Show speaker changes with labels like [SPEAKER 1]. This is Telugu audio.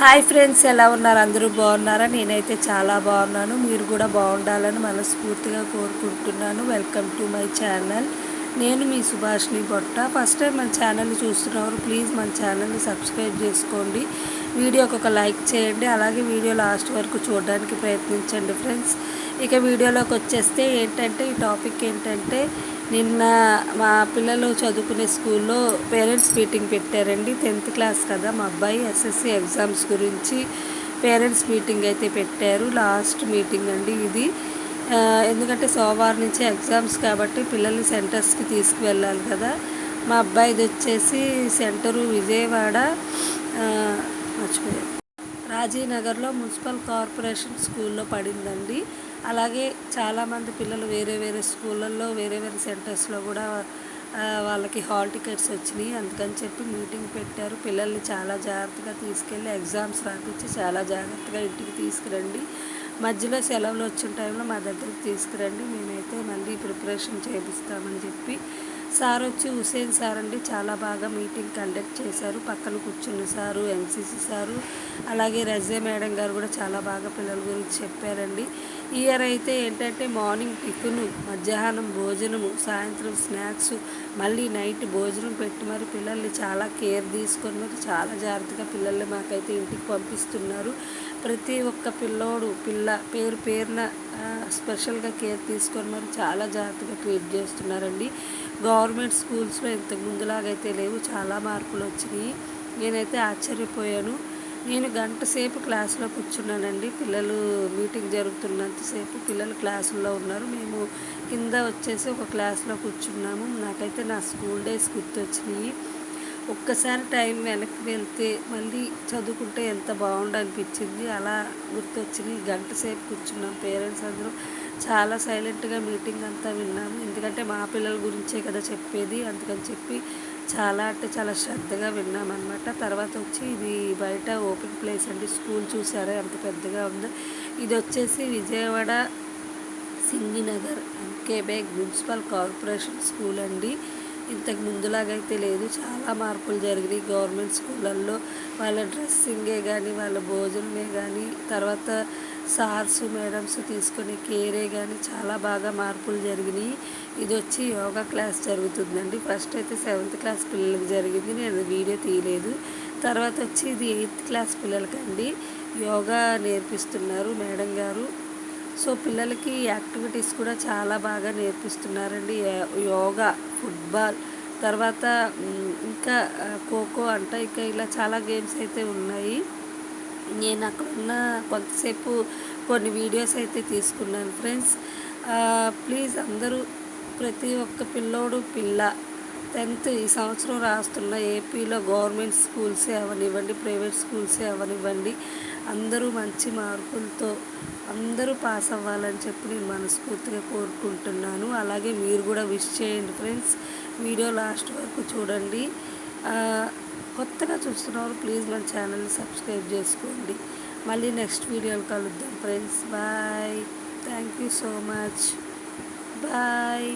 [SPEAKER 1] హాయ్ ఫ్రెండ్స్, ఎలా ఉన్నారు? అందరూ బాగున్నారా? నేనైతే చాలా బాగున్నాను. మీరు కూడా బాగుండాలని మనస్ఫూర్తిగా కోరుకుంటున్నాను. Welcome to my channel. నేను మీ సుభాష్ని బొట్ట. ఫస్ట్ టైం మన ఛానల్ని చూస్తున్నవారు ప్లీజ్ మన ఛానల్ని సబ్స్క్రైబ్ చేసుకోండి. వీడియోకి ఒక లైక్ చేయండి. అలాగే వీడియో లాస్ట్ వరకు చూడడానికి ప్రయత్నించండి ఫ్రెండ్స్. ఇక వీడియోలోకి వచ్చేస్తే ఈ టాపిక్ ఏంటంటే, నిన్న మా పిల్లలు చదువుకునే స్కూల్లో పేరెంట్స్ మీటింగ్ పెట్టారండి. 10th క్లాస్ కదా మా అబ్బాయి. ఎస్ఎస్సి ఎగ్జామ్స్ గురించి పేరెంట్స్ మీటింగ్ అయితే పెట్టారు. లాస్ట్ మీటింగ్ అండి ఇది. ఎందుకంటే సోమవారం నుంచి ఎగ్జామ్స్ కాబట్టి పిల్లల్ని సెంటర్స్కి తీసుకువెళ్ళాలి కదా. మా అబ్బాయిది వచ్చేసి సెంటరు విజయవాడ, మర్చిపోయాను, రాజీనగర్లో మున్సిపల్ కార్పొరేషన్ స్కూల్లో పడిందండి. అలాగే చాలామంది పిల్లలు వేరే వేరే స్కూళ్ళల్లో వేరే వేరే సెంటర్స్లో కూడా వాళ్ళకి హాల్ టికెట్స్ వచ్చినాయి. అందుకని చెప్పి మీటింగ్ పెట్టారు. పిల్లల్ని చాలా జాగ్రత్తగా తీసుకెళ్ళి ఎగ్జామ్స్ రాపించి చాలా జాగ్రత్తగా ఇంటికి తీసుకురండి. మధ్యలో సెలవులు వచ్చిన టైంలో మా దగ్గరికి తీసుకురండి, మేమైతే మళ్ళీ ప్రిపరేషన్ చేపిస్తామని చెప్పి సార్ వచ్చి హుసేన్ సార్ అండి చాలా బాగా మీటింగ్ కండక్ట్ చేశారు. పక్కన కూర్చున్న సారు, ఎన్సీసీ సారు, అలాగే రజే మేడం గారు కూడా చాలా బాగా పిల్లల గురించి చెప్పారండి. ఈ ఇయర్ అయితే ఏంటంటే మార్నింగ్ టిఫిను, మధ్యాహ్నం భోజనము, సాయంత్రం స్నాక్స్, మళ్ళీ నైట్ భోజనం పెట్టి మరి పిల్లల్ని చాలా కేర్ తీసుకొని మరి చాలా జాగ్రత్తగా పిల్లల్ని మాకైతే ఇంటికి పంపిస్తున్నారు. ప్రతి ఒక్క పిల్ల పేరున స్పెషల్గా కేర్ తీసుకొని మరి చాలా జాగ్రత్తగా ట్రీట్ చేస్తున్నారండి. గవర్నమెంట్ స్కూల్స్లో ఇంతకు ముందులాగైతే లేవు, చాలా మార్పులు వచ్చినాయి. నేనైతే ఆశ్చర్యపోయాను. నేను గంట సేపు క్లాస్లో కూర్చున్నానండి. పిల్లలు మీటింగ్ జరుగుతున్నంతసేపు పిల్లలు క్లాసుల్లో ఉన్నారు. మేము కింద వచ్చేసి ఒక క్లాస్లో కూర్చున్నాము. నాకైతే నా స్కూల్ డేస్ గుర్తొచ్చినాయి. ఒక్కసారి టైం వెనక్కి వెళ్తే మళ్ళీ చదువుకుంటే ఎంత బాగుండు అనిపించింది. అలా గుర్తొచ్చినాయి. గంట సేపు కూర్చున్నాం. పేరెంట్స్ అందరూ చాలా సైలెంట్గా మీటింగ్ అంతా విన్నాము. ఎందుకంటే మా పిల్లల గురించే కదా చెప్పేది. అందుకని చెప్పి చాలా అంటే చాలా శ్రద్ధగా విన్నామన్నమాట. తర్వాత వచ్చి ఇది బయట ఓపెన్ ప్లేస్ అండి. స్కూల్ చూసారా ఎంత పెద్దగా ఉందో. ఇది వచ్చేసి Vijayawada Singh Nagar ఎంకేబేగ్ municipal corporation school అండి. ఇంతకు ముందులాగైతే లేదు, చాలా మార్పులు జరిగినాయి. గవర్నమెంట్ స్కూళ్ళల్లో వాళ్ళ డ్రెస్సింగే కానీ, వాళ్ళ భోజనమే కానీ, తర్వాత సార్స్ మేడమ్స్ తీసుకునే కేరే కానీ చాలా బాగా మార్పులు జరిగినాయి. ఇది వచ్చి యోగా క్లాస్ జరుగుతుందండి. ఫస్ట్ అయితే 7th క్లాస్ పిల్లలకి జరిగింది, నేను వీడియో తీయలేదు. తర్వాత వచ్చి ఇది 8th క్లాస్ పిల్లలకండి యోగా నేర్పిస్తున్నారు మేడం గారు. సో పిల్లలకి యాక్టివిటీస్ కూడా చాలా బాగా నేర్పిస్తున్నారండి. యోగా, ఫుట్బాల్, తర్వాత ఇంకా ఖోఖో అంట, ఇంకా ఇలా చాలా గేమ్స్ అయితే ఉన్నాయి. నేను అక్కడ ఉన్న కొంతసేపు కొన్ని వీడియోస్ అయితే తీసుకున్నాను ఫ్రెండ్స్. ప్లీజ్ అందరూ ప్రతి ఒక్క పిల్ల 10th ఈ సంవత్సరం రాస్తున్న ఏపీలో గవర్నమెంట్ స్కూల్సే అవనివ్వండి, ప్రైవేట్ స్కూల్సే అవనివ్వండి, అందరూ మంచి మార్కులతో అందరూ పాస్ అవ్వాలని చెప్పి నేను మనస్ఫూర్తిగా కోరుకుంటున్నాను. అలాగే మీరు కూడా విష్ చేయండి ఫ్రెండ్స్. వీడియో లాస్ట్ వరకు చూడండి. కొత్తగా చూస్తున్నవారు ప్లీజ్ మన ఛానల్ని సబ్స్క్రైబ్ చేసుకోండి. మళ్ళీ నెక్స్ట్ వీడియోలు కలుద్దాం friends. Bye. Thank you so much. Bye.